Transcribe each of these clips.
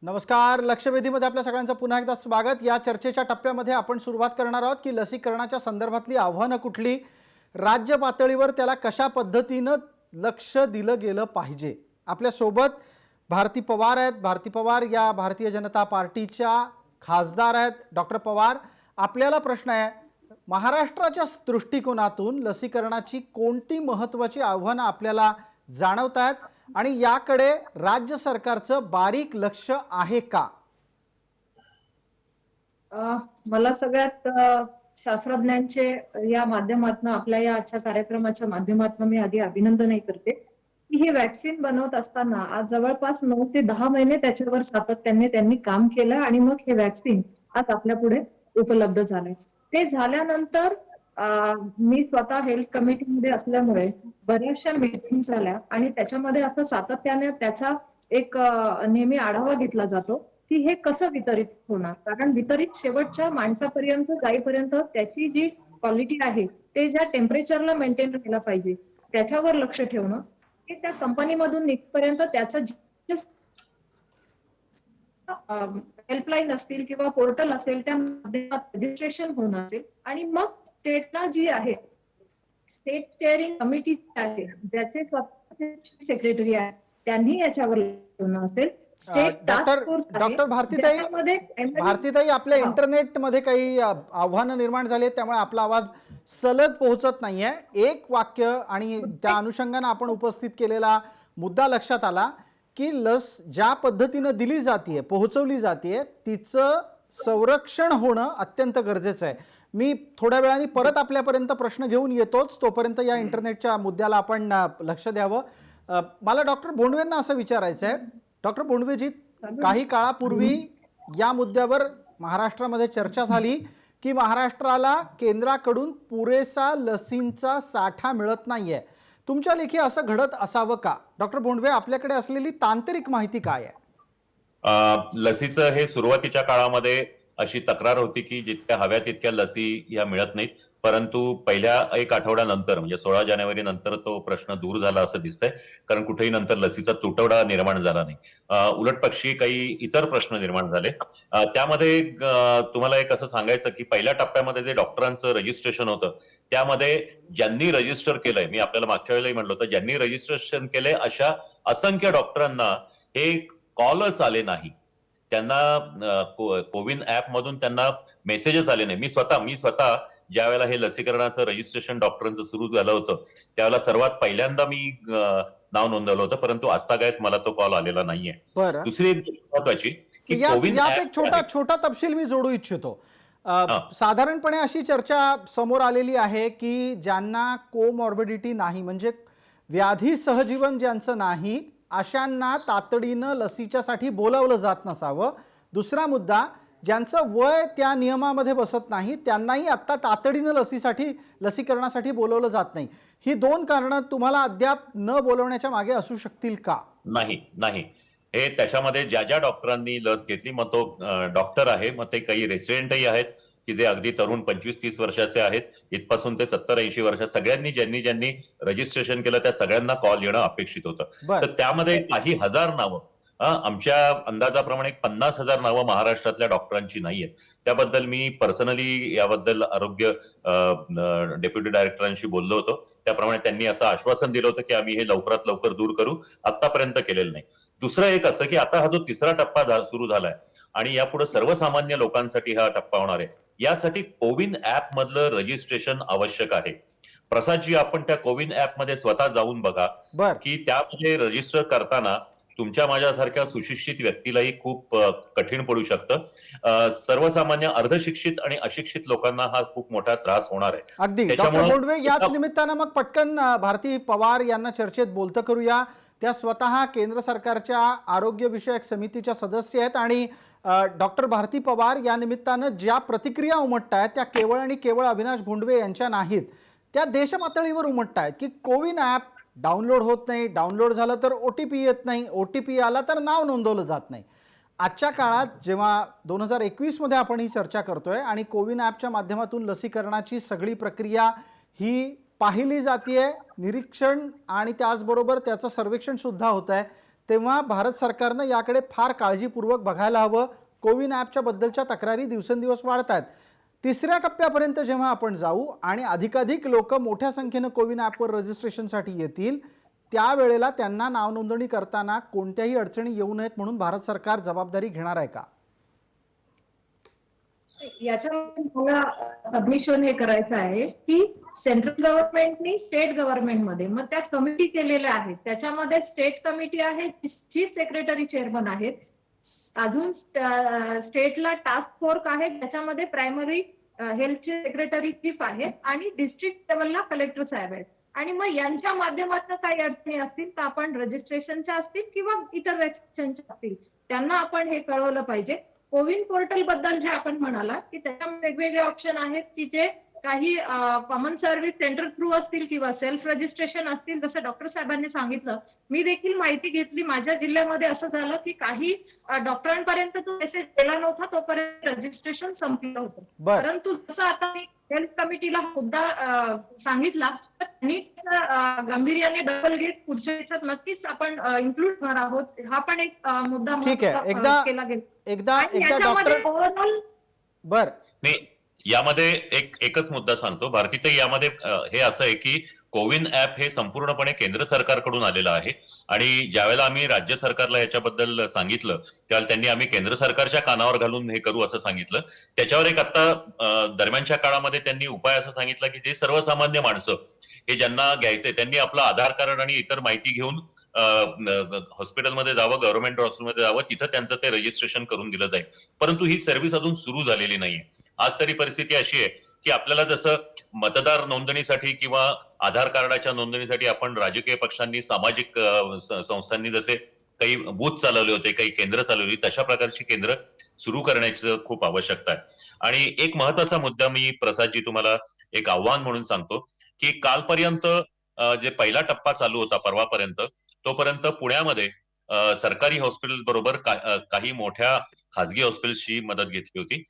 नमस्कार. लक्षवेधीमध्ये आपल्या सगळ्यांचं पुन्हा एकदा स्वागत. या चर्चेच्या टप्प्यामध्ये आपण सुरुवात करणार आहोत की लसीकरणाच्या संदर्भातली आव्हानं कुठली, राज्य पातळीवर त्याला कशा पद्धतीनं लक्ष दिलं गेलं पाहिजे. आपल्या सोबत भारती पवार आहेत. भारती पवार या भारतीय जनता पार्टीच्या खासदार आहेत. डॉक्टर पवार, आपल्याला प्रश्न आहे, महाराष्ट्राच्या दृष्टिकोनातून लसीकरणाची कोणती महत्त्वाची आव्हानं आपल्याला जाणवतात आणि याकडे राज्य सरकारचं बारीक लक्ष आहे का? मला सगळ्यात शास्त्रज्ञांचे या माध्यमातून आपल्या या आजच्या कार्यक्रमाच्या माध्यमातून मी आधी अभिनंदनही करते की हे वॅक्सिन बनवत असताना आज जवळपास 9 ते 10 महिने त्याच्यावर सातत्याने त्यांनी काम केलं आणि मग हे वॅक्सिन आज आपल्या पुढे उपलब्ध झालंय. ते झाल्यानंतर मी स्वतः हेल्थ कमिटीमध्ये असल्यामुळे बऱ्याचशा मीटिंग झाल्या आणि त्याच्यामध्ये असं सातत्याने त्याचा एक नेहमी आढावा घेतला जातो की हे कसं वितरित होणार, कारण वितरित शेवटच्या माणसापर्यंत जाईपर्यंत त्याची जी क्वालिटी आहे ते ज्या टेम्परेचरला मेंटेन राहायला पाहिजे त्याच्यावर लक्ष ठेवणं, हे त्या कंपनीमधून निघपर्यंत त्याचं हेल्पलाईन असतील किंवा पोर्टल असेल त्या माध्यमात रजिस्ट्रेशन होणं असेल आणि मग स्टेटला जी आहे स्टेट स्टेअरिंग कमिटी आहे ज्याचे स्वतःचे सेक्रेटरी आहेत त्यांनी याच्यावर होणं असेल. डॉक्टर भारतीताई, आपल्या इंटरनेटमध्ये काही आव्हानं निर्माण झाली त्यामुळे आपला आवाज सलग पोहोचत नाहीये. एक वाक्य आणि त्या अनुषंगाने आपण उपस्थित केलेला मुद्दा लक्षात आला की लस ज्या पद्धतीनं दिली जाते, पोहोचवली जाते, तिचं संरक्षण होणं अत्यंत गरजेचं आहे. मी थोड्या वेळाने परत आपल्यापर्यंत प्रश्न घेऊन येतोच, तोपर्यंत या इंटरनेटच्या मुद्द्याला आपण लक्ष द्यावं. मला डॉक्टर बोंडवेंना असं विचारायचं आहे, डॉक्टर बोंडवेजी, काही काळापूर्वी या मुद्द्यावर महाराष्ट्रामध्ये चर्चा झाली की महाराष्ट्राला केंद्राकडून पुरेसा लसींचा साठा मिळत नाहीये. तुमच्या लेखी असं घडत असावं का? डॉक्टर बोंडवे, आपल्याकडे असलेली तांत्रिक माहिती काय आहे? लसीचं हे सुरुवातीच्या काळामध्ये अशी तक्रार होती की जितक्या हव्या तितक्या लसी या मिळत नाहीत, परंतु पहिल्या एक आठवड्यानंतर म्हणजे 16 जानेवारी नंतर तो प्रश्न दूर झाला असं दिसतंय, कारण कुठेही नंतर लसीचा तुटवडा निर्माण झाला नाही. उलट पक्षी काही इतर प्रश्न निर्माण झाले. त्यामध्ये तुम्हाला एक असं सांगायचं की पहिल्या टप्प्यामध्ये जे डॉक्टरांचं रजिस्ट्रेशन होतं त्यामध्ये ज्यांनी रजिस्टर केलंय, मी आपल्याला मागच्या वेळेलाही म्हटलं होतं, ज्यांनी रजिस्ट्रेशन केलंय अशा असंख्य डॉक्टरांना हे कॉलच आले नाही, त्यांना कोविन ऍप मधून त्यांना मेसेजेस आले नाही. मी स्वतः ज्या वेळेला हे लसीकरणाचं रजिस्ट्रेशन डॉक्टरांचं सुरू झालं होतं त्यावेळेला सर्वात पहिल्यांदा मी नाव नोंदवलं होतं, परंतु आजतागायत मला तो कॉल आलेला नाहीये. दुसरी एक गोष्ट महत्वाची की कोविन एक छोटा तपशील मी जोडू इच्छितो. साधारणपणे अशी चर्चा समोर आलेली आहे की ज्यांना कोमॉर्बिडिटी नाही, म्हणजे व्याधी सहजीवन ज्यांचं नाही, अशांना तातडीनं लसीच्यासाठी बोलावलं जात नसावं. दुसरा मुद्दा, ज्यांचं वय त्या नियमामध्ये बसत नाही त्यांनाही आता तातडीनं लसीकरणासाठी बोलवलं जात नाही. ही दोन कारणं तुम्हाला अद्याप न बोलवण्याच्या मागे असू शकतील का? नाही, हे त्याच्यामध्ये ज्या ज्या डॉक्टरांनी लस घेतली, मग तो डॉक्टर आहे, मग ते काही रेसिडेंटही आहेत की जे अगदी तरुण 25-30 वर्षाचे आहेत, इथपासून ते 70-80 वर्ष, सगळ्यांनी ज्यांनी रजिस्ट्रेशन केलं त्या सगळ्यांना कॉल येणं अपेक्षित होतं. तर त्यामध्ये काही हजार नावं, आमच्या अंदाजाप्रमाणे 50,000 नावं महाराष्ट्रातल्या डॉक्टरांची नाहीयेत. त्याबद्दल मी पर्सनली याबद्दल आरोग्य डेप्युटी डायरेक्टरांशी बोललो होतो. त्याप्रमाणे त्यांनी असं आश्वासन दिलं होतं की आम्ही हे लवकरात लवकर दूर करू. आतापर्यंत केलेलं नाही. दुसरं एक असं की आता हा जो तिसरा टप्पा सुरू झालाय आणि यापुढे सर्वसामान्य लोकांसाठी हा टप्पा होणार आहे, यासाठी कोविन ऍप मधलं रजिस्ट्रेशन आवश्यक आहे. प्रसादजी, आपण त्या कोविन ऍप मध्ये स्वतः जाऊन बघा की त्यामध्ये रजिस्टर करताना तुमच्या माझ्यासारख्या सुशिक्षित व्यक्तीलाही खूप कठीण पडू शकतं. सर्वसामान्य अर्धशिक्षित आणि अशिक्षित लोकांना हा खूप मोठा त्रास होणार आहे. अगदी. डॉक्टर बोंडवे, याच निमित्तानं मग पटकन भारती पवार यांना चर्चेत बोलतं करूया. त्या स्वतः केंद्र सरकारच्या आरोग्य विषयक समितीच्या सदस्य आहेत आणि डॉक्टर भारती पवार या निमित्तानं ज्या प्रतिक्रिया उमटतायत त्या केवळ आणि केवळ अविनाश भोंडवे यांच्या नाहीत, त्या देशपातळीवर उमटतायत की कोविन ऍप डाउनलोड होत नाही, डाउनलोड झालं तर OTP येत नाही, OTP आला तर नाव नोंदवलं जात नाही. आजच्या काळात जेव्हा 2021 मध्ये आपण ही चर्चा करतोय आणि कोविन ॲपच्या माध्यमातून लसीकरणाची सगळी प्रक्रिया ही पाहिली जाते, निरीक्षण आणि त्याचबरोबर त्याचं सर्वेक्षण सुद्धा होत आहे, तेव्हा भारत सरकारनं याकडे फार काळजीपूर्वक बघायला हवं. कोविन ॲपच्या बद्दलच्या तक्रारी दिवसेंदिवस वाढत आहेत. तिसऱ्या टप्प्यापर्यंत जेव्हा आपण जाऊ आणि अधिकाधिक लोक मोठ्या संख्येनं कोविन ॲपवर रजिस्ट्रेशनसाठी येतील, त्यावेळेला त्यांना नावनोंदणी करताना कोणत्याही अडचणी येऊ नयेत म्हणून भारत सरकार जबाबदारी घेणार आहे का? याच्यामध्ये मला सबमिशन हे करायचं आहे की सेंट्रल गव्हर्नमेंटनी स्टेट गव्हर्नमेंटमध्ये मग त्या कमिटी केलेल्या आहेत. त्याच्यामध्ये स्टेट कमिटी आहे, चीफ सेक्रेटरी चेअरमन आहेत. अजून स्टेटला टास्क फोर्स आहे, त्याच्यामध्ये प्रायमरी हेल्थचे सेक्रेटरी चीफ आहेत आणि डिस्ट्रिक्ट लेवलला कलेक्टर साहेब आहेत. आणि मग यांच्या माध्यमातून काही अडचणी असतील तर आपण रजिस्ट्रेशनच्या असतील किंवा इतर रजिस्ट्रेशनच्या असतील त्यांना आपण हे कळवलं पाहिजे. कोविन पोर्टल बद्दल जे आपण म्हणाला की त्याच्यामध्ये वेगवेगळे ऑप्शन आहेत की जे काही कॉमन सर्व्हिस सेंटर थ्रू असतील किंवा सेल्फ रजिस्ट्रेशन असतील. जसं डॉक्टर साहेबांनी सांगितलं, मी देखील माहिती घेतली. माझ्या जिल्ह्यामध्ये असं झालं की काही डॉक्टरांपर्यंत तो मेसेज गेला नव्हता तोपर्यंत रजिस्ट्रेशन संपलं होतं. परंतु जसं आता मी हेल्थ कमिटीला मुद्दा सांगितला तर त्यांनी गांभीर्याने दखल घेत पुढच्या दिवसात नक्कीच आपण इन्क्लूड होणार आहोत. हा पण एक मुद्दा ठीक आहे. केला गेला. एकदा डॉक्टर ओव्हरऑल बर मी यामध्ये एकच मुद्दा सांगतो भारतीताई. यामध्ये हे असं आहे की कोविन ऍप हे संपूर्णपणे केंद्र सरकारकडून आलेलं आहे आणि ज्यावेळेला आम्ही राज्य सरकारला याच्याबद्दल सांगितलं त्यावेळेला त्यांनी आम्ही केंद्र सरकारच्या कानावर घालून हे करू असं सांगितलं. त्याच्यावर एक आता दरम्यानच्या काळामध्ये त्यांनी उपाय असं सांगितला की जे सर्वसामान्य माणसं हे ज्यांना घ्यायचंय त्यांनी आपलं आधार कार्ड आणि इतर माहिती घेऊन हॉस्पिटलमध्ये जावं, गव्हर्नमेंट हॉस्पिटलमध्ये जावं, तिथं त्यांचं ते रजिस्ट्रेशन करून दिलं जाईल. परंतु ही सर्व्हिस अजून सुरू झालेली नाहीये. आज तरी परिस्थिती अशी आहे की आपल्याला जसं मतदार नोंदणीसाठी किंवा आधार कार्डाच्या नोंदणीसाठी आपण राजकीय पक्षांनी, सामाजिक संस्थांनी जसे काही बूथ चालवले होते, काही केंद्र चालवली, तशा प्रकारची केंद्र सुरू करण्याची खूप आवश्यकता आहे. आणि एक महत्वाचा मुद्दा मी प्रसादजी तुम्हाला एक आव्हान म्हणून सांगतो की कालपर्यंत जे पहिला टप्पा चालू होता परवापर्यंत, तोपर्यंत पुण्यामध्ये सरकारी हॉस्पिटल बरोबर काही मोठ्या खासगी हॉस्पिटल्सची मदत घेतली होती.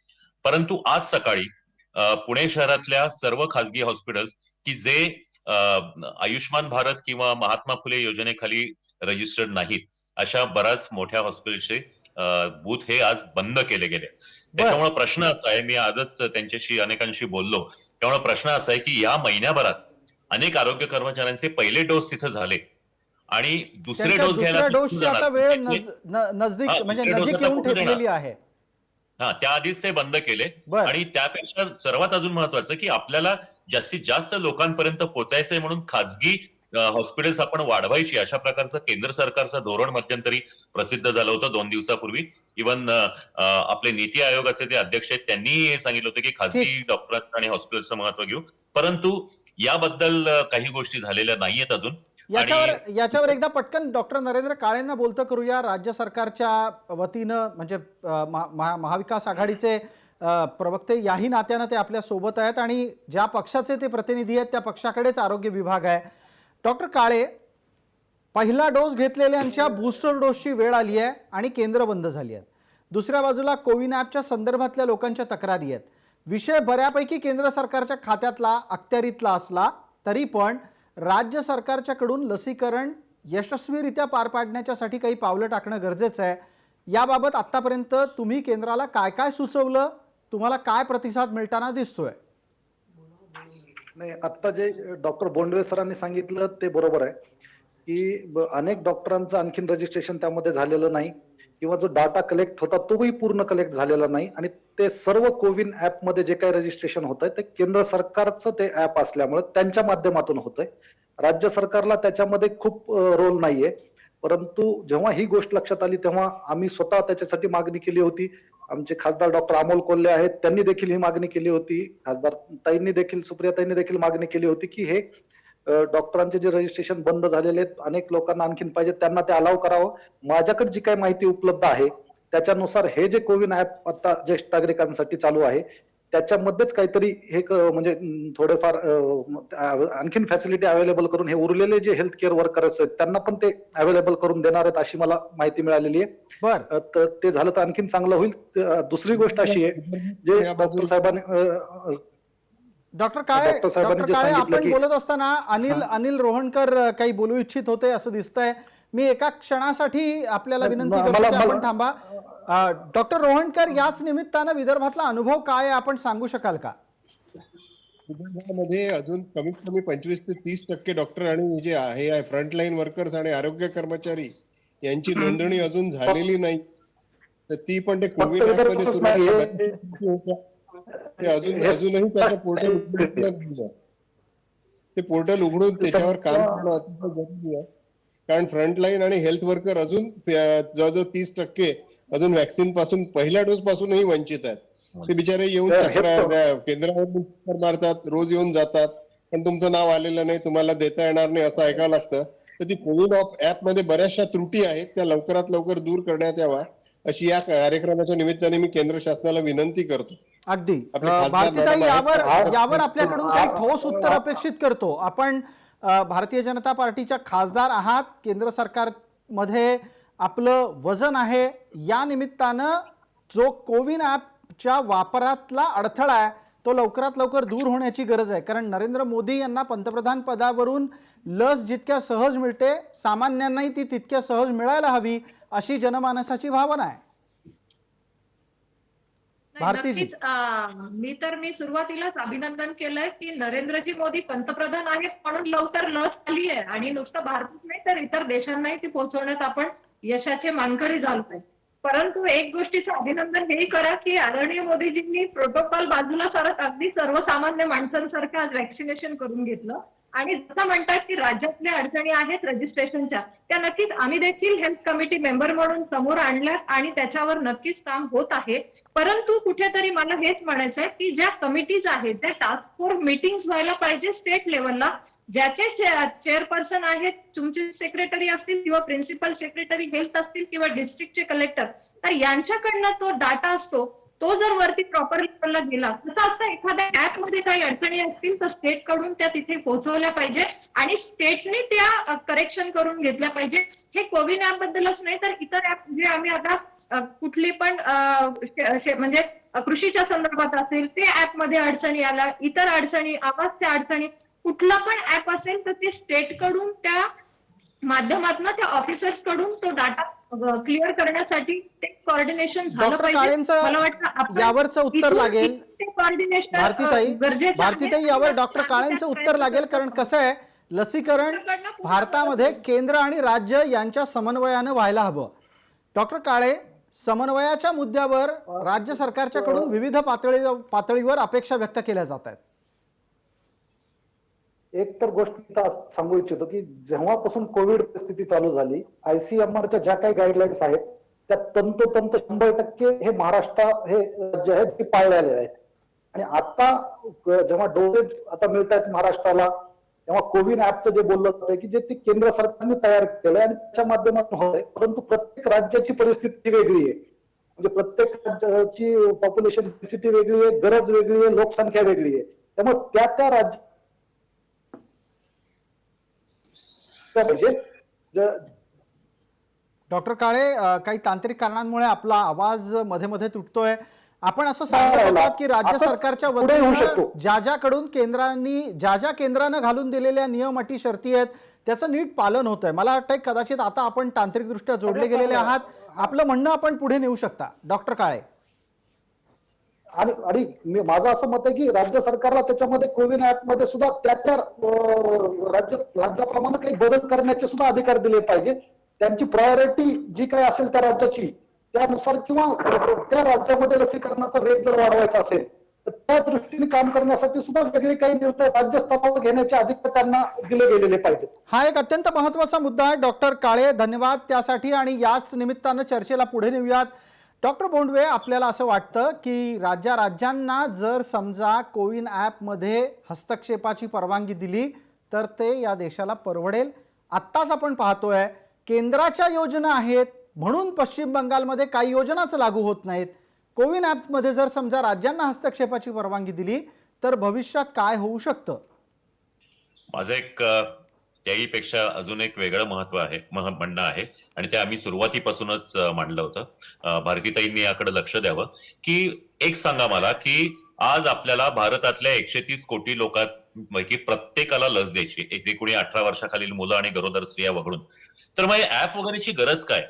परंतु आज सकाळी पुणे शहरातल्या सर्व खासगी हॉस्पिटल्स की जे आयुष्मान भारत किंवा महात्मा फुले योजनेखाली रजिस्टर्ड नाहीत, अशा बऱ्याच मोठ्या हॉस्पिटलचे बूथ हे आज बंद केले गेले. त्याच्यामुळे प्रश्न असा आहे, मी आजच त्यांच्याशी अनेकांशी बोललो, त्यामुळे प्रश्न असा आहे की या महिन्याभरात अनेक आरोग्य कर्मचाऱ्यांचे पहिले डोस तिथे झाले आणि दुसरे डोस घ्यायला डोसची आता वेळ नजदीक म्हणजे नजीक येऊन ठेवलेली आहे. त्याआधीच ते बंद केले. आणि त्यापेक्षा सर्वात अजून महत्वाचं की आपल्याला जास्तीत जास्त लोकांपर्यंत पोहोचायचंय म्हणून खासगी हॉस्पिटल्स आपण वाढवायची, अशा प्रकारचं केंद्र सरकारचं धोरण मध्यंतरी प्रसिद्ध झालं होतं 2 दिवसापूर्वी. इव्हन आपले नीती आयोगाचे जे अध्यक्ष आहेत त्यांनीही हे सांगितलं होतं की खासगी डॉक्टरांचं आणि हॉस्पिटलचं महत्व घेऊ. परंतु याबद्दल काही गोष्टी झालेल्या नाहीयेत अजून. याच्यावर एकदा पटकन डॉक्टर नरेंद्र काळेंना बोलतं करूया. राज्य सरकारच्या वतीनं म्हणजे महाविकास आघाडीचे प्रवक्ते याही नात्यानं ते आपल्या सोबत आहेत आणि ज्या पक्षाचे ते प्रतिनिधी आहेत त्या पक्षाकडेच आरोग्य विभाग आहे. डॉक्टर काळे, पहिला डोस घेतलेल्यांच्या बूस्टर डोसची वेळ आली आहे आणि केंद्र बंद झाली आहेत. दुसऱ्या बाजूला कोविन ॲपच्या संदर्भातल्या लोकांच्या तक्रारी आहेत. विषय बऱ्यापैकी केंद्र सरकारच्या खात्यातला, अखत्यारीतला असला तरी पण राज्य सरकारच्याकडून लसीकरण यशस्वीरित्या पार पाडण्यासाठी काही पावलं टाकणं गरजेचं आहे. याबाबत आतापर्यंत तुम्ही केंद्राला काय काय सुचवलं, तुम्हाला काय प्रतिसाद मिळताना दिसतोय? नाही, आता जे डॉक्टर बोंडवे सरांनी सांगितलं ते बरोबर आहे की अनेक डॉक्टरांचं आणखीन रजिस्ट्रेशन त्यामध्ये झालेलं नाही किंवा जो डाटा कलेक्ट होता तोही पूर्ण कलेक्ट झालेला नाही. आणि ते सर्व कोविन ऍप मध्ये जे काही रजिस्ट्रेशन होत आहे ते केंद्र सरकारचं ते ऍप असल्यामुळे त्यांच्या माध्यमातून होत आहे. राज्य सरकारला त्याच्यामध्ये खूप रोल नाहीये. परंतु जेव्हा ही गोष्ट लक्षात आली तेव्हा आम्ही स्वतः त्याच्यासाठी मागणी केली होती. आमचे खासदार डॉक्टर अमोल कोल्हे आहेत, त्यांनी देखील ही मागणी केली होती. खासदार ताईंनी देखील, सुप्रियाताईंनी देखील मागणी केली होती की हे डॉक्टरांचे जे रजिस्ट्रेशन बंद झालेले आहेत, अनेक लोकांना आणखीन पाहिजे, त्यांना ते अलाव करावं. माझ्याकडे जी काही माहिती उपलब्ध आहे त्याच्यानुसार हे जे कोविन ऍप आता ज्येष्ठ नागरिकांसाठी चालू आहे त्याच्यामध्येच काहीतरी हे म्हणजे थोडेफार आणखीन फॅसिलिटी अवेलेबल करून हे उरलेले जे हेल्थ केअर वर्कर्स आहेत त्यांना पण ते अवेलेबल करून देणार आहेत अशी मला माहिती मिळालेली आहे. तर ते झालं तर आणखीन चांगलं होईल. दुसरी गोष्ट अशी आहे जे डॉक्टर साहेबांनी डॉक्टर काळे आपण बोलत असताना अनिल रोहणकर काही बोलू इच्छित होते असं दिसतंय. मी एका क्षणासाठी आपल्याला विनंती मला- करतो की आपण मला- थांबा. डॉक्टर रोहणकर, याच निमित्तानं विदर्भातला अनुभव काय आहे आपण सांगू शकाल का? विदर्भामध्ये अजून कमीत कमी 25 ते 30% डॉक्टर आणि जे आहे फ्रंटलाईन वर्कर्स आणि आरोग्य कर्मचारी यांची नोंदणी अजून झालेली नाही. तर ती पण ते कोविड ऍप मध्ये सुरू ते अजूनही त्याचं पोर्टल ते पोर्टल उघडून त्याच्यावर काम करणं अतिशय जरुरी आहे. कारण फ्रंटलाईन आणि हेल्थ वर्कर अजून जवळजवळ 30% अजून व्हॅक्सिन पासून पहिल्या डोस पासूनही वंचित आहेत. ते बिचारे येऊन केंद्रावर चक्कर मारतात, रोज येऊन जातात, पण तुमचं नाव आलेलं नाही, तुम्हाला देता येणार नाही असं ऐकावं लागतं. तर ती कोविड ऍप मध्ये बऱ्याचशा त्रुटी आहेत, त्या लवकरात लवकर दूर करण्यात यावा अशी या कार्यक्रमाच्या निमित्ताने मी केंद्र शासनाला विनंती करतो. अगदी. आपले खासदार भारतीताई, मॅडम यावर आपल्याकडून काही ठोस उत्तर अपेक्षित करतो. आपण भारतीय जनता पार्टीच्या खासदार आहात, केंद्र सरकारमध्ये आपलं वजन आहे, या निमित्तानं जो कोविन ॲपच्या वापरातला अडथळा आहे तो लवकरात लवकर दूर होण्याची गरज आहे. कारण नरेंद्र मोदी यांना पंतप्रधान पदावरून लस जितक्या सहज मिळते, सामान्यांनाही ती तितक्या सहज मिळायला हवी अशी जनमानसाची भावना आहे. भारतीजी, मी सुरुवातीलाच अभिनंदन केलंय की नरेंद्रजी मोदी पंतप्रधान आहेत म्हणून लवकर लस आली आहे आणि नुसतं भारतात नाही तर इतर देशांनाही ती पोहोचवण्यात आपण यशाचे मानकरी झालोय. परंतु एक गोष्टीचं अभिनंदन हेही करा की आदरणीय मोदीजींनी प्रोटोकॉल बाजूला सारत अगदी सर्वसामान्य माणसांसारखं आज व्हॅक्सिनेशन करून घेतलं. आणि जसं म्हणतात की राज्यातल्या अडचणी आहेत रजिस्ट्रेशनच्या, त्या नक्कीच आम्ही देखील हेल्थ कमिटी मेंबर म्हणून समोर आणल्यात आणि त्याच्यावर नक्कीच काम होत आहे. परंतु कुठेतरी मला हेच म्हणायचं आहे की ज्या कमिटीज आहेत त्या टास्क फोर्स मीटिंग्स व्हायला पाहिजे स्टेट लेवलला. ज्याचे चेअरपर्सन आहेत, तुमचे सेक्रेटरी असतील किंवा प्रिन्सिपल सेक्रेटरी हेल्थ असतील किंवा डिस्ट्रिक्टचे कलेक्टर, तर यांच्याकडनं तो डाटा असतो तो जर वरती प्रॉपर लेवलला गेला, तसं असतं एखाद्या ऍप मध्ये काही अडचणी असतील तर स्टेट कडून त्या तिथे पोहोचवल्या पाहिजे आणि स्टेटने त्या करेक्शन करून घेतल्या पाहिजे. हे कोविन ऍप बद्दलच नाही तर इतर ऍप जे आम्ही आता कुठली पण म्हणजे कृषीच्या संदर्भात असेल ते ऍप मध्ये अडचणी आल्या, इतर अडचणी, आवाजच्या अडचणी, कुठला पण ऍप असेल तर ते स्टेट कडून त्या माध्यमातून त्या ऑफिसर्स कडून तो डाटा क्लिअर करण्यासाठी ते कोऑर्डिनेशन झालं डॉक्टर पाहिजे. काळेंचं मला वाटतं यावरचं उत्तर लागेल. कोऑर्डिनेशन भारतीताई, यावर डॉक्टर काळेंचं उत्तर लागेल. कारण कसं आहे, लसीकरण भारतामध्ये केंद्र आणि राज्य यांच्या समन्वयानं व्हायला हवं. डॉक्टर काळे, समन्वयाच्या मुद्द्यावर राज्य सरकारच्याकडून विविध पातळीवर अपेक्षा व्यक्त केल्या जात आहेत. एक तर गोष्ट सांगू इच्छितो की जेव्हापासून कोविड परिस्थिती चालू झाली, ICMR ज्या काही गाईडलाईन्स आहेत त्या तंतोतंत 100% हे महाराष्ट्र हे राज्य आहे ते पाळलेले आहेत. आणि आता जेव्हा डोसेज आता मिळत आहेत महाराष्ट्राला, तेव्हा कोविन ऍपचं जे बोललं जातंय की जे ते केंद्र सरकारने तयार केलंय आणि त्याच्या माध्यमातून होत आहे. परंतु प्रत्येक राज्याची परिस्थिती वेगळी आहे. म्हणजे प्रत्येक राज्याची पॉप्युलेशन डेन्सिटी वेगळी आहे, गरज वेगळी आहे, लोकसंख्या वेगळी आहे. त्यामुळे त्या राज्य डॉक्टर काळे, काही तांत्रिक कारणांमुळे आपला आवाज मध्ये मध्ये तुटतोय. आपण असं सांगत होतात की राज्य सरकारच्या वतीनं ज्या केंद्रानं घालून दिलेल्या नियम, अटी, शर्ती आहेत त्याचं नीट पालन होत आहे. मला वाटतंय कदाचित आता आपण तांत्रिकदृष्ट्या जोडले गेलेले आहात. आपलं म्हणणं आपण पुढे नेऊ शकता डॉक्टर काळे. आणि माझं असं मत आहे की राज्य सरकारला त्याच्यामध्ये कोविन ऍप मध्ये सुद्धा त्या राज्याप्रमाणे काही बदल करण्याचे सुद्धा अधिकार दिले पाहिजे. त्यांची प्रायोरिटी जी काही असेल त्या राज्याची त्यानुसार किंवा त्या राज्यामध्ये लसीकरणाचा वेग जर वाढवायचा असेल तर त्या दृष्टीने काम करण्यासाठी सुद्धा वेगळे काही निर्णय राज्य स्तरावर घेण्याचे अधिकार त्यांना दिले गेलेले पाहिजे. हा एक अत्यंत महत्वाचा मुद्दा आहे. डॉक्टर काळे, धन्यवाद त्यासाठी. आणि याच निमित्तानं चर्चेला पुढे नेऊयात. डॉक्टर बोंडवे, आपल्याला असं वाटतं की राज्यांना जर समजा कोविन ॲपमध्ये हस्तक्षेपाची परवानगी दिली तर ते या देशाला परवडेल. आत्ताच आपण पाहतोय केंद्राच्या योजना आहेत म्हणून पश्चिम बंगालमध्ये काही योजनाच लागू होत नाहीत. कोविन ॲपमध्ये जर समजा राज्यांना हस्तक्षेपाची परवानगी दिली तर भविष्यात काय होऊ शकतं? माझं एक त्याहीपेक्षा अजून एक वेगळं महत्व आहे, म्हणणं आहे आणि ते आम्ही सुरुवातीपासूनच मांडलं होतं. भारतीताईंनी याकडे लक्ष द्यावं की एक सांगा मला की आज आपल्याला भारतातल्या 130 कोटी लोकांपैकी प्रत्येकाला लस द्यायची, एकूण 18 वर्षाखालील मुलं आणि गरोदर स्त्रिया वगळून. तर मग ऍप वगैरेची गरज काय?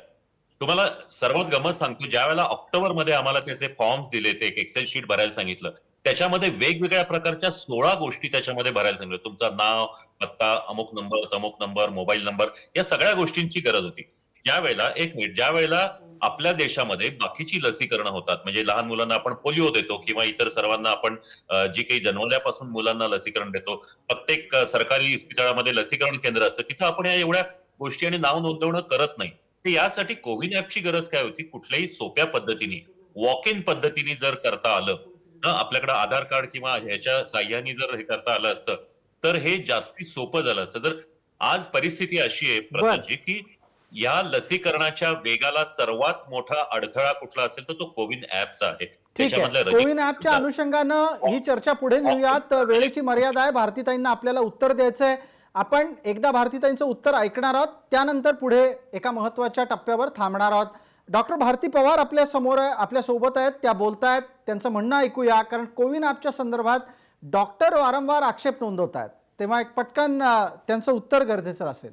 तुम्हाला सर्वात गमत सांगतो, ज्या वेळेला ऑक्टोबरमध्ये आम्हाला त्याचे फॉर्म्स दिले, ते एक एक्सेल शीट भरायला सांगितलं, त्याच्यामध्ये वेगवेगळ्या प्रकारच्या 16 गोष्टी त्याच्यामध्ये भरायला सांगितलं. तुमचं नाव, पत्ता, अमुक नंबर, तमुक नंबर, मोबाईल नंबर, या सगळ्या गोष्टींची गरज होती. ज्या वेळेला ज्या वेळेला आपल्या देशामध्ये बाकीची लसीकरण होतात, म्हणजे लहान मुलांना आपण पोलिओ देतो किंवा इतर सर्वांना आपण जी काही जन्मल्यापासून मुलांना लसीकरण देतो, प्रत्येक सरकारी इस्पितळामध्ये लसीकरण केंद्र असतं, तिथं आपण या एवढ्या गोष्टी आणि नाव नोंदवणं करत नाही. तर यासाठी कोविन ऍपची गरज काय होती? कुठल्याही सोप्या पद्धतीने, वॉक इन पद्धतीने जर करता आलं, आपल्याकडे आधार कार्ड किंवा ह्याच्या साह्याने जर हे करता आलं असतं, तर हे जास्ती सोपं झालं असतं. जर आज परिस्थिती अशी आहे प्रसादजी, की या लसीकरणाच्या वेगाला सर्वात मोठा अडथळा कुठला असेल तर तो कोविन ऍपचा आहे. ठीक आहे, कोविन ऍपच्या अनुषंगानं ही चर्चा पुढे नेऊयात. वेळेची मर्यादा आहे, भारतीताईंना आपल्याला उत्तर द्यायचंय. आपण एकदा भारतीताईंचं उत्तर ऐकणार आहोत, त्यानंतर पुढे एका महत्वाच्या टप्प्यावर थांबणार आहोत. डॉक्टर भारती पवार आपल्या समोर आहे, आपल्या सोबत आहेत, त्या बोलतायत, त्यांचं म्हणणं ऐकूया. कारण कोविन ऍपच्या संदर्भात डॉक्टर वारंवार आक्षेप नोंदवत आहेत, तेव्हा एक पटकन त्यांचं उत्तर गरजेचं असेल.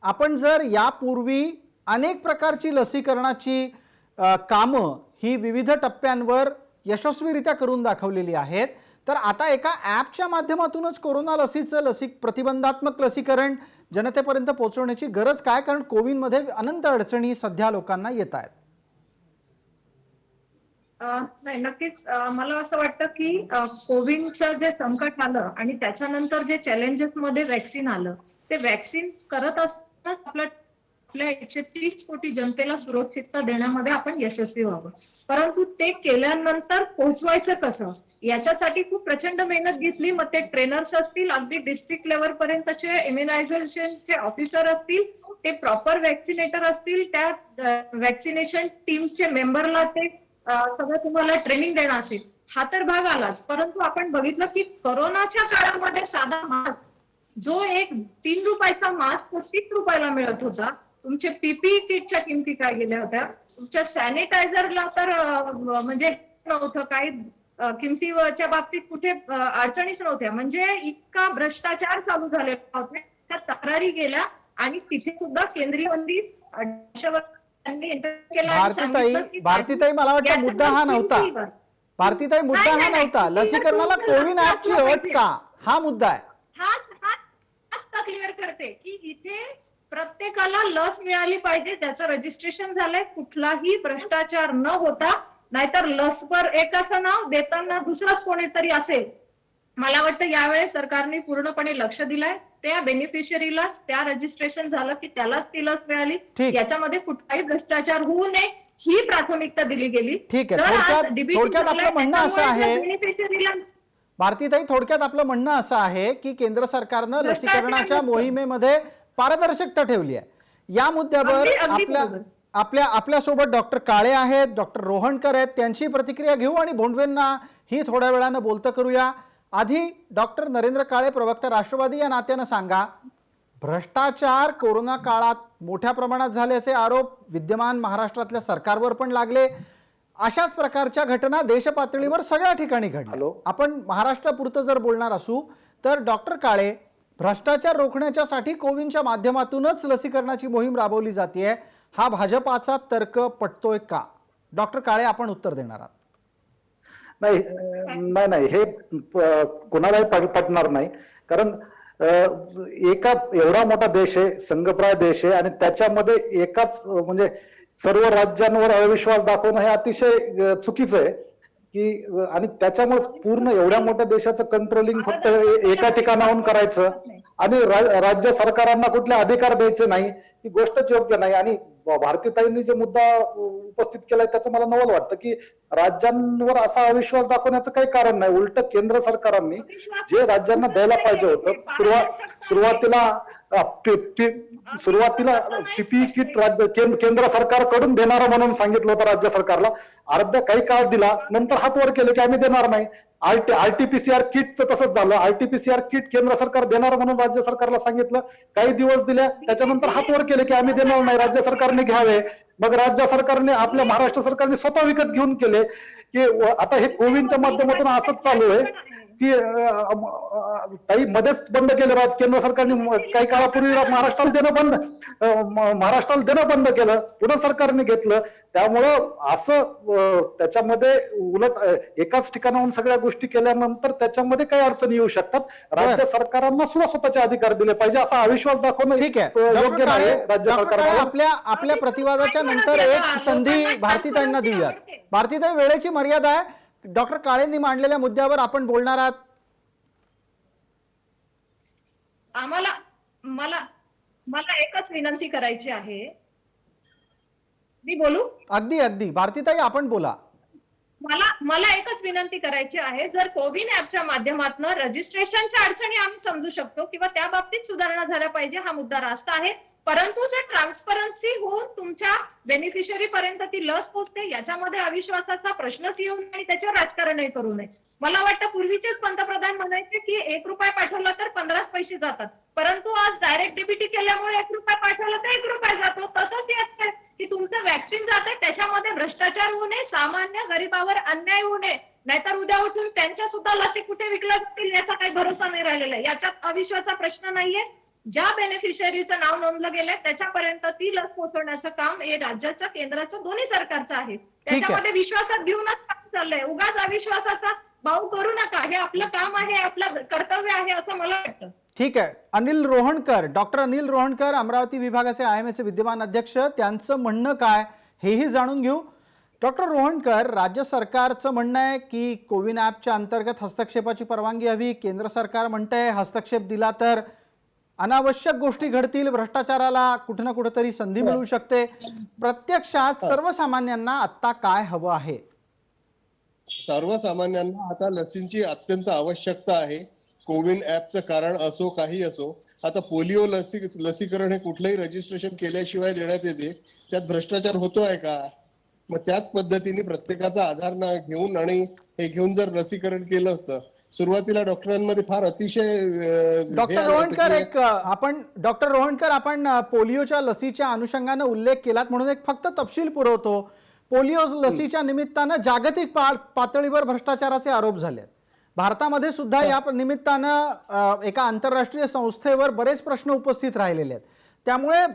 आपण जर यापूर्वी अनेक प्रकारची लसीकरणाची कामं ही विविध टप्प्यांवर यशस्वीरित्या करून दाखवलेली आहेत, तर आता एका ॲपच्या माध्यमातूनच कोरोना लसीचं प्रतिबंधात्मक लसीकरण जनतेपर्यंत पोहोचवण्याची गरज काय? कारण कोविनमध्ये अनंत अडचणी सध्या लोकांना येत आहेत. नाही, नक्कीच मला असं वाटतं की कोविडचं जे संकट आलं आणि त्याच्यानंतर जे चॅलेंजेस मध्ये वॅक्सिन आलं, ते वॅक्सिन करत असताना आपल्या 130 कोटी जनतेला सुरक्षितता देण्यामध्ये आपण यशस्वी व्हावं. परंतु ते केल्यानंतर पोहोचवायचं कसं, याच्यासाठी खूप प्रचंड मेहनत घेतली. मग ते ट्रेनर्स असतील, अगदी डिस्ट्रिक्ट लेवल पर्यंतचे इम्युनायझेशनचे ऑफिसर असतील, ते प्रॉपर वॅक्सिनेटर असतील, त्या वॅक्सिनेशन टीमचे मेंबरला ते सगळं तुम्हाला ट्रेनिंग देणं असेल, हा तर भाग आलाच. परंतु आपण बघितलं की कोरोनाच्या काळामध्ये साधा मास्क, जो एक 3 रुपयाचा मास्क 30 रुपयाला मिळत होता, तुमचे पीपीई किटच्या किमती काय गेल्या होत्या, तुमच्या सॅनिटायझरला तर म्हणजे नव्हतं काही, किमतीच्या बाबतीत कुठे अडचणीच नव्हत्या. म्हणजे इतका भ्रष्टाचार चालू झालेला होता, त्या तक्रारी गेल्या आणि तिथे सुद्धा केंद्रीय मंत्री भारतीताई मला वाटतं मुद्दा हा नव्हता. भारतीताई मुद्दा हा नव्हता, लसीकरणाला कोविन ऍपची अट का, हा मुद्दा आहे. हा क्लिअर करते की इथे प्रत्येकाला लस मिळाली पाहिजे, त्याचं रजिस्ट्रेशन झालंय, कुठलाही भ्रष्टाचार न होता. नाहीतर लसवर एकाचं नाव देताना दुसराच कोणीतरी असेल. मला वाटतं यावेळेस सरकारने पूर्णपणे लक्ष दिलंय, त्या बेनिफिशियरीला त्या रजिस्ट्रेशन झालं की त्यालाच ती लस मिळाली, याच्यामध्ये कुठलाही भ्रष्टाचार होऊ नये ही प्राथमिकता दिली गेली. ठीक आहे, थोडक्यात आपलं म्हणणं असं आहे भारतीताई, थोडक्यात आपलं म्हणणं असं आहे की केंद्र सरकारनं लसीकरणाच्या मोहिमेमध्ये पारदर्शकता ठेवली आहे. या मुद्द्यावर आपल्या सोबत डॉक्टर काळे आहेत, डॉक्टर रोहणकर आहेत, त्यांची प्रतिक्रिया घेऊ आणि भोंडवेंना ही थोड्या वेळानं बोलतं करूया. आधी डॉक्टर नरेंद्र काळे, प्रवक्ता राष्ट्रवादी, या नात्यानं सांगा, भ्रष्टाचार कोरोना काळात मोठ्या प्रमाणात झाल्याचे आरोप विद्यमान महाराष्ट्रातल्या सरकारवर पण लागले. अशाच प्रकारच्या घटना देशपातळीवर सगळ्या ठिकाणी घडल्या. आपण महाराष्ट्रापुरतं जर बोलणार असू तर डॉक्टर काळे, भ्रष्टाचार रोखण्याच्यासाठी कोविनच्या माध्यमातूनच लसीकरणाची मोहीम राबवली जाते, हा भाजपाचा तर्क पटतोय का? डॉक्टर काळे, आपण उत्तर देणार आहात. नाही, हे कोणालाही पटणार नाही. कारण एका एवढा मोठा देश आहे, संघप्राय देश आहे, आणि त्याच्यामध्ये एकाच म्हणजे सर्व राज्यांवर अविश्वास दाखवणं हे अतिशय चुकीचं आहे की, आणि त्याच्यामुळे पूर्ण एवढ्या मोठ्या देशाचं कंट्रोलिंग फक्त एका ठिकाणाहून करायचं आणि राज्य सरकारांना कुठले अधिकार द्यायचे नाही, ही गोष्टच योग्य नाही. आणि भारतीताईंनी जे मुद्दा उपस्थित केलाय त्याचं मला नवल वाटतं की राज्यांवर असा अविश्वास दाखवण्याचं काही कारण नाही. उलट केंद्र सरकारांनी जे राज्यांना द्यायला पाहिजे होतं, सुरुवातीला पीपीई किट केंद्र सरकारकडून देणार म्हणून सांगितलं होतं राज्य सरकारला, अर्ध्या काही काळ दिला, नंतर हात वर केले की आम्ही देणार नाही. आरटीपीसीआर किटचं तसंच झालं, आरटीपीसीआर किट केंद्र सरकार देणार म्हणून राज्य सरकारला सांगितलं, काही दिवस दिल्या, त्याच्यानंतर हात वर केले की आम्ही देणार नाही, राज्य सरकारने घ्यावे. मग राज्य सरकारने, आपल्या महाराष्ट्र सरकारने स्वतः विकत घेऊन केले की आता हे कोविनच्या माध्यमातून असंच चालू आहे. की काही मध्येच बंद केलं केंद्र सरकारने काही काळापूर्वी महाराष्ट्राला देणं बंद केलं, पुन्हा सरकारने घेतलं. त्यामुळं असं त्याच्यामध्ये उलट एकाच ठिकाणाहून सगळ्या गोष्टी केल्यानंतर त्याच्यामध्ये काही अडचणी येऊ शकतात. राज्य सरकारांना सुद्धा स्वतःचे अधिकार दिले पाहिजे असा अविश्वास दाखवणं ठीक आहे योग्य नाही. राज्य डॉक्टर काळे, सरकारला आपल्या प्रतिवादाच्या नंतर एक संधी भारतीताईंना देऊयात. भारतीताई, वेळेची मर्यादा आहे. डॉक्टर काळेंनी मांडलेल्या मुद्द्यावर आपण बोलणार आहात. मला एकच विनंती करायची आहे. मी बोलू? अगदी भारतीताई, आपण बोला. मला एकच विनंती करायची आहे. जर कोविन ऍपच्या माध्यमातून रजिस्ट्रेशनच्या अडचणी आम्ही समजू शकतो किंवा त्या बाबतीत सुधारणा झाल्या पाहिजे, हा मुद्दा रास्त आहे. परंतु जर ट्रान्सपरन्सी होऊन तुमच्या बेनिफिशरी पर्यंत ती लस पोहोचते, याच्यामध्ये अविश्वासाचा प्रश्नच येऊ नये आणि त्याच्यावर राजकारणही करू नये. मला वाटतं पूर्वीचेच पंतप्रधान म्हणायचे की 1 रुपया पाठवला तर 15 पैसे जातात, परंतु आज डायरेक्ट डीबीटी केल्यामुळे 1 रुपया पाठवला तर 1 रुपया जातो. तसंच येत की तुमचं वॅक्सिन जाते, त्याच्यामध्ये भ्रष्टाचार होऊ नये, सामान्य गरीबावर अन्याय होऊ नये, नाहीतर उद्या उठून त्यांच्या सुद्धा लसी कुठे विकल्या जातील याचा काही भरोसा नाही राहिलेला आहे. याच्यात अविश्वासाचा प्रश्न नाहीये. ज्या बेनिफिशरीचं नाव नोंदलं गेलंय त्याच्यापर्यंत ती लस पोहोचवण्याचं काम हे राज्याचं, केंद्राचं, दोन्ही सरकारचं आहे. त्याच्यामध्ये विश्वासात घेऊनच काम चाललंय. उगाच अविश्वासाचा भाऊ करू नका. हे आपलं काम आहे, आपलं कर्तव्य आहे असं मला वाटतं. ठीक आहे. अनिल रोहणकर, डॉक्टर अनिल रोहणकर, अमरावती विभागाचे IMAचे विद्यमान अध्यक्ष, त्यांचं म्हणणं काय हेही जाणून घेऊ. डॉक्टर रोहणकर, राज्य सरकारचं म्हणणं आहे की कोविन ॲपच्या अंतर्गत हस्तक्षेपाची परवानगी हवी. केंद्र सरकार म्हणतंय हस्तक्षेप दिला तर अनावश्यक गोष्टी घडतील, भ्रष्टाचाराला कुठे ना कुठेतरी संधी मिळू शकते. प्रत्यक्षात सर्वसामान्यांना आत्ता काय हवं आहे? सर्वसामान्यांना आता लसींची अत्यंत आवश्यकता आहे. कोविन ऍपचं कारण असो काही असो. आता पोलिओ लसीकरण हे कुठलंही रजिस्ट्रेशन केल्याशिवाय देण्यात येते. त्यात भ्रष्टाचार होतोय का? मग त्याच पद्धतीने प्रत्येकाचा आधार घेऊन आणि हे घेऊन जर लसीकरण केलं असतं, सुरुवातीला डॉक्टरांमध्ये फार अतिशय डॉक्टर रोहणकर, आपण पोलिओच्या लसीच्या अनुषंगाने उल्लेख केलात म्हणून एक फक्त तपशील पुरवतो. पोलिओ लसीच्या निमित्तानं जागतिक पातळीवर भ्रष्टाचाराचे आरोप झाले. भारतामध्ये सुद्धा या निमित्तानं एका आंतरराष्ट्रीय संस्थेवर बरेच प्रश्न उपस्थित राहिलेले आहेत. त्यामुळे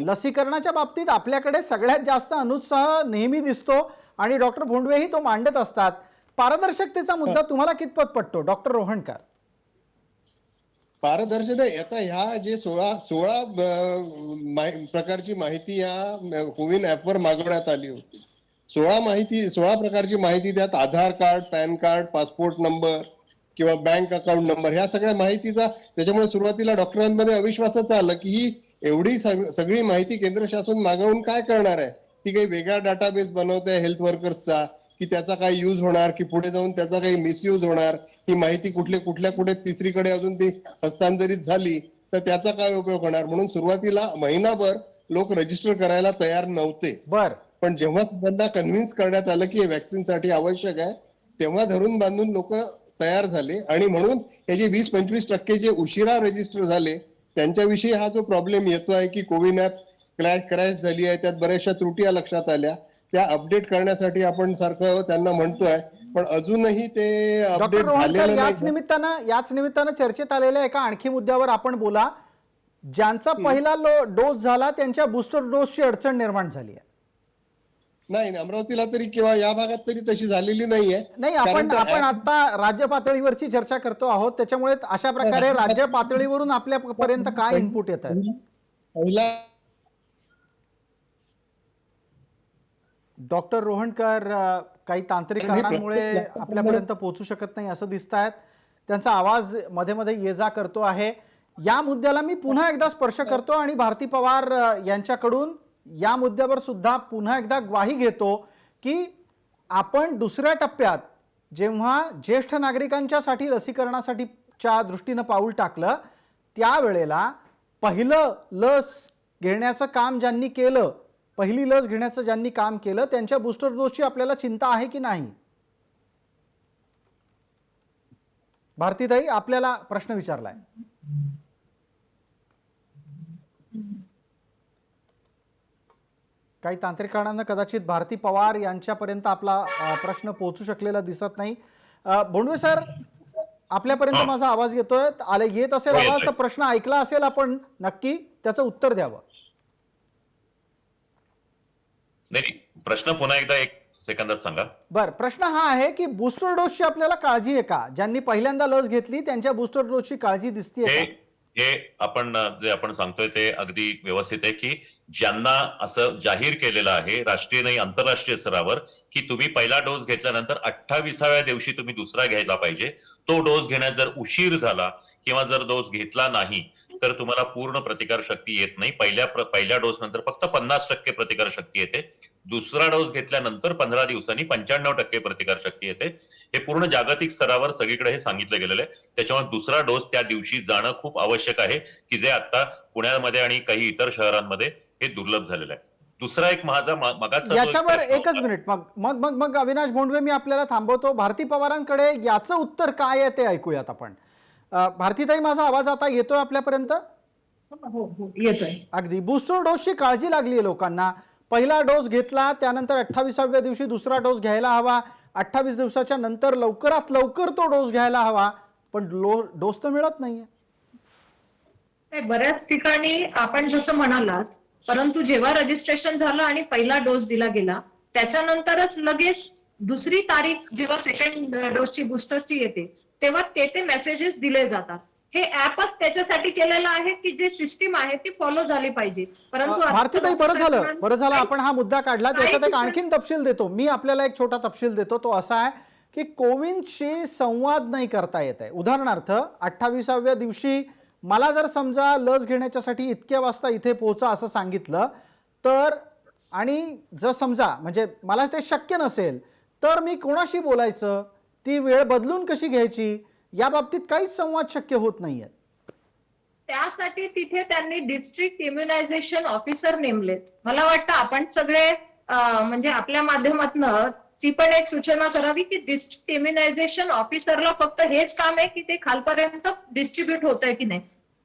लसीकरणाच्या बाबतीत आपल्याकडे सगळ्यात जास्त अनुत्साह नेहमी दिसतो आणि डॉक्टर भोंडवेही तो मांडत असतात. पारदर्शकतेचा मुद्दा तुम्हाला कितपत पटतो डॉक्टर रोहणकर? पारदर्शकता आता ह्या जे 16 प्रकारची माहिती या कोविन ऍपवर मागवण्यात आली होती. 16 प्रकारची माहिती, त्यात Aadhaar card, PAN card, passport number किंवा बँक अकाउंट नंबर, ह्या सगळ्या माहितीचा, त्याच्यामुळे सुरुवातीला डॉक्टरांमध्ये अविश्वासाचं आलं की ही एवढी सगळी माहिती केंद्र शासन मागवून काय करणार आहे? ती काही वेगळा डाटाबेस बनवत आहे हेल्थ वर्कर्सचा, की त्याचा काय यूज होणार, की पुढे जाऊन त्याचा काही मिसयूज होणार, ही माहिती कुठे तिसरीकडे अजून ती हस्तांतरित झाली तर त्याचा काय उपयोग होणार? म्हणून सुरुवातीला महिनाभर लोक रजिस्टर करायला तयार नव्हते. पण जेव्हा त्यांना कन्व्हिन्स करण्यात आलं की हे व्हॅक्सिनसाठी आवश्यक आहे, तेव्हा धरून बांधून लोक तयार झाले. आणि म्हणून हे जे 20-25% जे उशिरा रजिस्टर झाले त्यांच्याविषयी हा जो प्रॉब्लेम येतोय की कोविन ऍप क्रॅश झाली आहे, त्यात बऱ्याचशा त्रुटी लक्षात आल्या, त्या अपडेट करण्यासाठी आपण सारखं त्यांना म्हणतोय, पण अजूनही ते अपडेट झालेलं नाही. याच निमित्तानं चर्चेत आलेल्या एका आणखी मुद्द्यावर आपण बोला. ज्यांचा पहिला डोस झाला त्यांच्या बूस्टर डोसची अडचण निर्माण झाली आहे. नाही, अमरावतीला तरी किंवा या भागात तरी तशी झालेली नाहीये. नाही, आपण आता राज्य पातळीवरची चर्चा करतो आहोत, त्याच्यामुळे अशा प्रकारे राज्य पातळीवरून आपल्यापर्यंत काय इनपुट येत आहे? पहिला डॉक्टर रोहणकर काही तांत्रिक कारणांमुळे आपल्यापर्यंत पोहोचू शकत नाही असं दिसत आहेत. त्यांचा आवाज मध्ये मध्ये ये जा करतो आहे. या मुद्द्याला मी पुन्हा एकदा स्पर्श करतो आणि भारती पवार यांच्याकडून या मुद्द्यावर सुद्धा पुन्हा एकदा ग्वाही घेतो की आपण दुसऱ्या टप्प्यात जेव्हा ज्येष्ठ नागरिकांच्यासाठी लसीकरणासाठीच्या दृष्टीनं पाऊल टाकलं, त्यावेळेला पहिलं लस घेण्याचं काम ज्यांनी केलं, पहिली लस घेण्याचं ज्यांनी काम केलं, त्यांच्या बूस्टर डोसची आपल्याला चिंता आहे की नाही? भारतीताई, आपल्याला प्रश्न विचारलाय. काही तांत्रिक कारणांना कदाचित भारती पवार यांच्यापर्यंत आपला प्रश्न पोहोचू शकलेला दिसत नाही. भोंडवे सर, आपल्यापर्यंत हा. माझा आवाज येतोय? येत असेल हो, आवाज येतोय. तर प्रश्न ऐकला असेल आपण, नक्की त्याचं उत्तर द्यावं. नाही, प्रश्न पुन्हा एकदा एक सेकंदात सांगा. बर, प्रश्न हा आहे की बूस्टर डोसची आपल्याला काळजी आहे का? ज्यांनी पहिल्यांदा लस घेतली त्यांच्या बूस्टर डोसची काळजी दिसतीये हे का? हे आपण जे आपण सांगतोय ते अगदी व्यवस्थित आहे की ज्यांना असं जाहीर केलेलं आहे राष्ट्रीय नाही आंतरराष्ट्रीय स्तरावर की तुम्ही पहिला डोस घेतल्यानंतर 28व्या दिवशी तुम्ही दुसरा घ्यायला पाहिजे. तो डोस घेण्यात जर उशीर झाला किंवा जर डोस घेतला नाही तर तुम्हाला पूर्ण प्रतिकार शक्ती येत नाही. पहिल्या डोस नंतर फक्त 50% प्रतिकार शक्ती येते. दुसरा डोस घेतल्यानंतर 15 दिवसांनी 95% प्रतिकार शक्ती येते. हे पूर्ण जागतिक स्तरावर सगळीकडे हे सांगितलं गेलेलं आहे. त्याच्यामुळे दुसरा डोस त्या दिवशी जाणं खूप आवश्यक आहे की जे आता पुण्यामध्ये आणि काही इतर शहरांमध्ये हे दुर्लभ झालेलं आहे. दुसरा एक माझा मगाचा याच्यावर एकच मिनिट, मग मग मग मग अविनाश भोंडवे मी आपल्याला थांबवतो. भारती पवारांकडे याचं उत्तर काय आहे ते ऐकूयात आपण. भारतीताई, माझा आवाज आता येतोय आपल्यापर्यंत? हो हो येतोय. अगदी बूस्टर डोसची काळजी लागली आहे लोकांना. पहिला डोस घेतला त्यानंतर 28व्या दिवशी दुसरा डोस घ्यायला हवा, 28 दिवसाच्या नंतर लवकरात लवकर तो डोस घ्यायला हवा, पण डोस तर मिळत नाहीये. बऱ्याच ठिकाणी आपण जसं म्हणालात, परंतु जेव्हा रजिस्ट्रेशन झालं आणि पहिला डोस दिला गेला त्याच्यानंतरच लगेच दुसरी तारीख जेव्हा सेकंड डोसची बूस्टरची येते तेव्हा ते मेसेजेस दिले जातात. हे ऍपच त्याच्यासाठी केलेलं आहे की जे सिस्टीम आहे ती फॉलो झाली पाहिजे. परंतु भारतीताई, बरं झालं आपण हा मुद्दा काढला. त्याच्यात एक आणखीन तपशील देतो मी आपल्याला, एक छोटा तपशील देतो. तो असा आहे की कोविनशी संवाद नाही करता येत आहे. उदाहरणार्थ 28व्या दिवशी मला जर समजा लस घेण्याच्यासाठी इतक्या वाजता इथे पोहोचा असं सांगितलं तर, आणि जर समजा म्हणजे मला ते शक्य नसेल तर मी कोणाशी बोलायचं, ती वेळ बदलून कशी घ्यायची, या बाबतीत काहीच संवाद शक्य होत नाहीये. त्यासाठी तिथे त्यांनी डिस्ट्रिक्ट इम्युनायझेशन ऑफिसर नेमलेत. मला वाटतं आपण सगळे म्हणजे आपल्या माध्यमातनं ती पण एक सूचना करावी की डिस्ट्रिक्ट इम्युनायझेशन ऑफिसरला फक्त हेच काम आहे की ते खालपर्यंत डिस्ट्रीब्यूट होत आहे की नाही,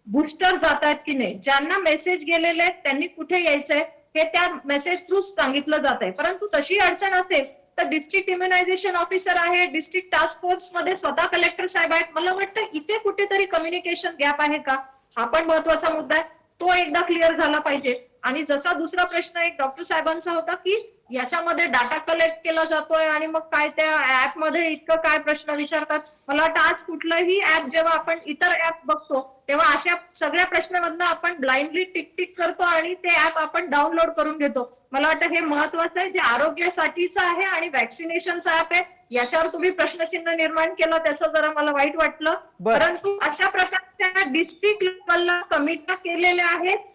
बूस्टर जात आहेत की नाही, ज्यांना मेसेज गेलेले आहेत त्यांनी कुठे यायचंय हे त्या मेसेज थ्रू सांगितलं जात आहे. परंतु तशी अडचण असेल तर डिस्ट्रिक्ट इम्युनायझेशन ऑफिसर आहे, डिस्ट्रिक्ट टास्क फोर्स मध्ये स्वतः कलेक्टर साहेब आहेत. मला वाटतं इथे कुठेतरी कम्युनिकेशन गॅप आहे का, हा पण महत्वाचा मुद्दा आहे. तो एकदा क्लिअर झाला पाहिजे. आणि जसा दुसरा प्रश्न एक डॉक्टर साहेबांचा होता की याच्यामध्ये डाटा कलेक्ट केला जातोय आणि मग काय त्या ऍप मध्ये इतकं काय प्रश्न विचारतात. मला वाटतं आज कुठलंही ऍप जेव्हा आपण इतर ऍप बघतो तेव्हा अशा सगळ्या प्रश्नांमधनं आपण ब्लाइंडली टिक करतो आणि ते ऍप आपण डाउनलोड करून घेतो. मला वाटतं हे महत्वाचं आहे, जे आरोग्यासाठीचं आहे आणि वॅक्सिनेशनचा ऍप आहे. याच्यावर तुम्ही प्रश्नचिन्ह निर्माण केलं त्याचं जरा मला वाईट वाटलं. परंतु अशा प्रकारच्या डिस्ट्रिक्ट लेवलला कमिट्या केलेल्या आहेत.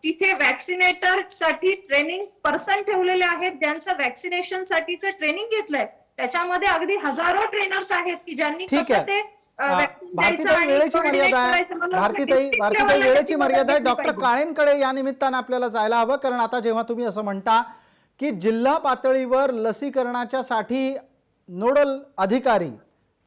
तिथे वॅक्सिनेटर साठी ट्रेनिंग पर्सन ठेवलेले आहेत ज्यांचं वॅक्सिनेशन साठीचं ट्रेनिंग घेतलंय. त्याच्यामध्ये अगदी हजारो ट्रेनर्स आहेत की ज्यांनी ठीक आहे. भारतीताई, वेळेची मर्यादा आहे. भारतीताई, वेळेची मर्यादा आहे. डॉक्टर काळेंकडे या निमित्तानं आपल्याला जायला हवं, कारण आता जेव्हा तुम्ही असं म्हणता की जिल्हा पातळीवर लसीकरणाच्या साठी नोडल अधिकारी,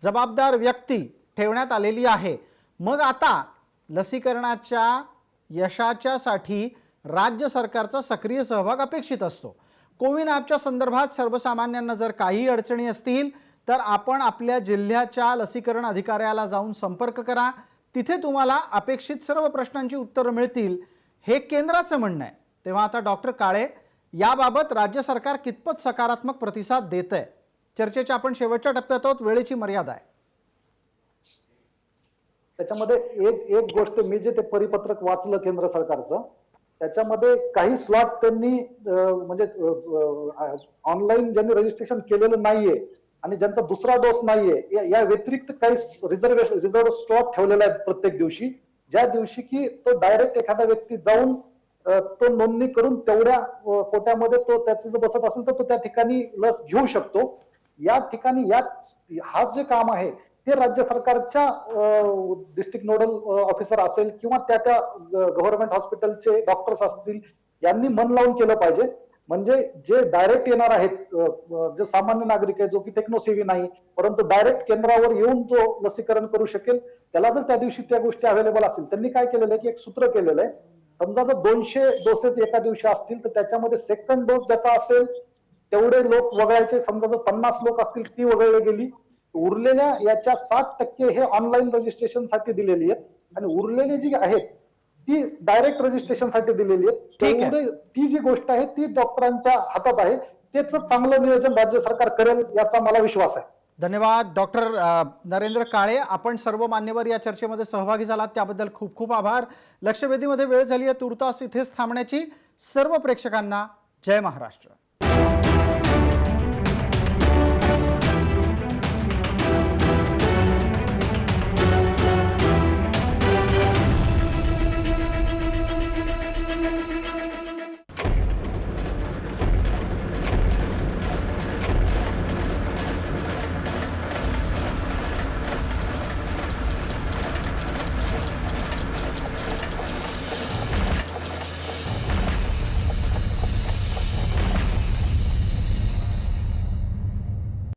जबाबदार व्यक्ती ठेवण्यात आलेली आहे, मग आता लसीकरणाच्या यशाच्या साठी राज्य सरकारचा सक्रिय सहभाग अपेक्षित असतो. कोविन ॲपच्या संदर्भात सर्वसामान्यांना जर काही अडचणी असतील तर आपण आपल्या जिल्ह्याच्या लसीकरण अधिकाऱ्याला जाऊन संपर्क करा. तिथे तुम्हाला अपेक्षित सर्व प्रश्नांची उत्तरं मिळतील, हे केंद्राचं म्हणणं आहे. तेव्हा आता डॉक्टर काळे, याबाबत राज्य सरकार कितपत सकारात्मक प्रतिसाद देतंय? चर्चेच्या आपण शेवटच्या टप्प्यात आहोत, वेळेची मर्यादा आहे. त्याच्यामध्ये एक गोष्ट, मी जे ते परिपत्रक वाचलं केंद्र सरकारचं, त्याच्यामध्ये काही स्लॉट त्यांनी म्हणजे ऑनलाईन ज्यांनी रजिस्ट्रेशन केलेलं नाहीये आणि ज्यांचा दुसरा डोस नाहीये या व्यतिरिक्त काही रिझर्व स्लॉट ठेवलेला आहे प्रत्येक दिवशी, ज्या दिवशी की तो डायरेक्ट एखादा व्यक्ती जाऊन तो नोंदणी करून तेवढ्या कोट्यामध्ये तो त्याचं जर बसत असेल तर तो त्या ठिकाणी लस घेऊ शकतो. या ठिकाणी हा जे काम आहे ते राज्य सरकारच्या डिस्ट्रिक्ट नोडल ऑफिसर असेल किंवा त्या गव्हर्नमेंट हॉस्पिटलचे डॉक्टर्स असतील, यांनी मन लावून केलं पाहिजे. म्हणजे जे डायरेक्ट येणार आहेत, जे सामान्य नागरिक आहे जो की टेक्नोसेवी नाही परंतु डायरेक्ट केंद्रावर येऊन जो लसीकरण करू शकेल, त्याला जर त्या दिवशी त्या गोष्टी अवेलेबल असतील, त्यांनी काय केलेलं आहे की एक सूत्र केलेलं आहे. समजा जर 200 डोसेस एका दिवशी असतील तर त्याच्यामध्ये सेकंड डोस ज्याचा असेल तेवढे लोक वगळायचे. समजा जर 50 लोक असतील ती वगळली गेली, उरलेल्या याच्या 60% हे ऑनलाईन रजिस्ट्रेशन साठी दिलेली आहेत आणि उरलेली जी आहेत ती डायरेक्ट रजिस्ट्रेशन साठी दिलेली आहेत. ठीक आहे. तेवढे ती जी गोष्ट आहे ती डॉक्टरांच्या हातात आहे. त्याचं चांगलं नियोजन राज्य सरकार करेल याचा मला विश्वास आहे. धन्यवाद डॉक्टर नरेंद्र काळे. आपण सर्व मान्यवर या चर्चेमध्ये सहभागी झालात त्याबद्दल खूप खूप आभार. लक्षवेधीमध्ये वेळ झाली आहे तुर्तास इथेच थांबण्याची. सर्व प्रेक्षकांना जय महाराष्ट्र.